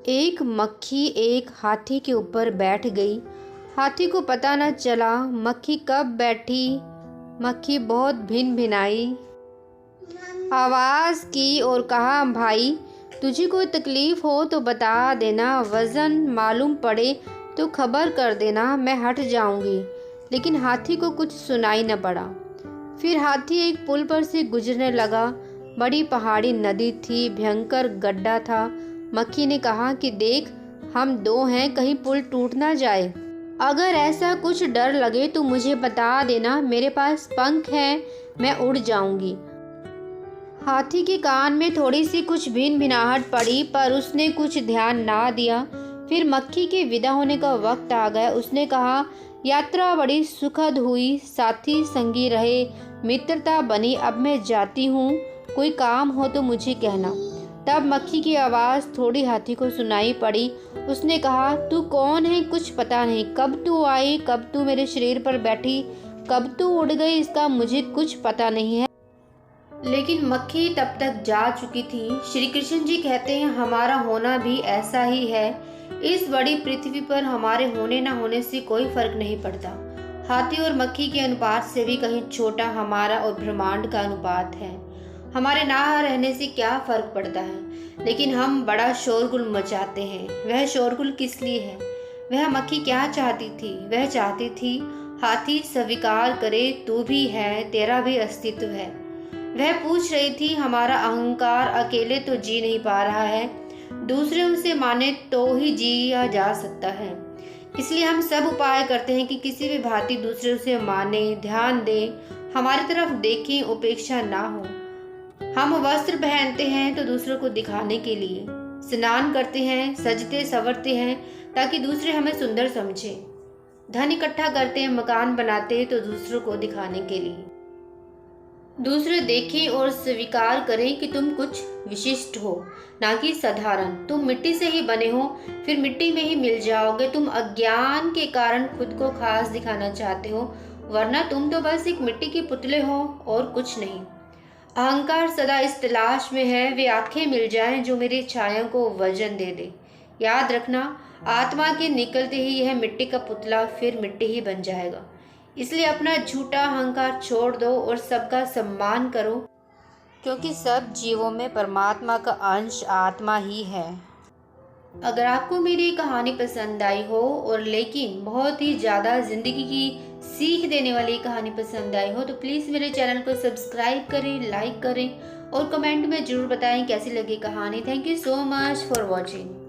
एक मक्खी एक हाथी के ऊपर बैठ गई। हाथी को पता न चला मक्खी कब बैठी। मक्खी बहुत भिन भिनाई आवाज़ की और कहा, भाई तुझे कोई तकलीफ़ हो तो बता देना, वज़न मालूम पड़े तो खबर कर देना, मैं हट जाऊंगी। लेकिन हाथी को कुछ सुनाई न पड़ा। फिर हाथी एक पुल पर से गुजरने लगा। बड़ी पहाड़ी नदी थी, भयंकर गड्ढा था। मक्खी ने कहा कि देख, हम दो हैं, कहीं पुल टूट ना जाए। अगर ऐसा कुछ डर लगे तो मुझे बता देना, मेरे पास पंख हैं, मैं उड़ जाऊंगी। हाथी के कान में थोड़ी सी कुछ भिन भिनाहट पड़ी, पर उसने कुछ ध्यान ना दिया। फिर मक्खी के विदा होने का वक्त आ गया। उसने कहा, यात्रा बड़ी सुखद हुई, साथी संगी रहे, मित्रता बनी, अब मैं जाती हूँ, कोई काम हो तो मुझे कहना। तब मक्खी की आवाज़ थोड़ी हाथी को सुनाई पड़ी। उसने कहा, तू कौन है, कुछ पता नहीं, कब तू आई, कब तू मेरे शरीर पर बैठी, कब तू उड़ गई, इसका मुझे कुछ पता नहीं है। लेकिन मक्खी तब तक जा चुकी थी। श्री कृष्ण जी कहते हैं, हमारा होना भी ऐसा ही है। इस बड़ी पृथ्वी पर हमारे होने न होने से कोई फर्क नहीं पड़ता। हाथी और मक्खी के अनुपात से भी कहीं छोटा हमारा और ब्रह्मांड का अनुपात है। हमारे ना रहने से क्या फर्क पड़ता है, लेकिन हम बड़ा शोरगुल मचाते हैं। वह शोरगुल किस लिए है? वह मक्खी क्या चाहती थी? वह चाहती थी हाथी स्वीकार करे, तू भी है, तेरा भी अस्तित्व है। वह पूछ रही थी, हमारा अहंकार अकेले तो जी नहीं पा रहा है, दूसरे उसे माने तो ही जिया जा सकता है। इसलिए हम सब उपाय करते हैं कि किसी भी भांति दूसरे उसे माने, ध्यान दे, हमारी तरफ देखें, उपेक्षा ना हो। हम वस्त्र पहनते हैं तो दूसरों को दिखाने के लिए, स्नान करते हैं, सजते संवरते हैं ताकि दूसरे हमें सुंदर समझे, धन इकट्ठा करते हैं, मकान बनाते हैं तो दूसरों को दिखाने के लिए, दूसरे देखें और स्वीकार करें कि तुम कुछ विशिष्ट हो, ना कि साधारण। तुम मिट्टी से ही बने हो, फिर मिट्टी में ही मिल जाओगे। तुम अज्ञान के कारण खुद को खास दिखाना चाहते हो, वरना तुम तो बस एक मिट्टी के पुतले हो और कुछ नहीं। अहंकार सदा इस तलाश में है, वे आंखें मिल जाएं जो मेरी छाया को वजन दे दे। याद रखना, आत्मा के निकलते ही यह मिट्टी का पुतला फिर मिट्टी ही बन जाएगा। इसलिए अपना झूठा अहंकार छोड़ दो और सबका सम्मान करो, क्योंकि सब जीवों में परमात्मा का अंश आत्मा ही है। अगर आपको मेरी कहानी पसंद आई हो और लेकिन बहुत ही ज़्यादा ज़िंदगी की सीख देने वाली कहानी पसंद आई हो तो प्लीज़ मेरे चैनल को सब्सक्राइब करें, लाइक करें और कमेंट में ज़रूर बताएं कैसी लगी कहानी। Thank you so much for watching.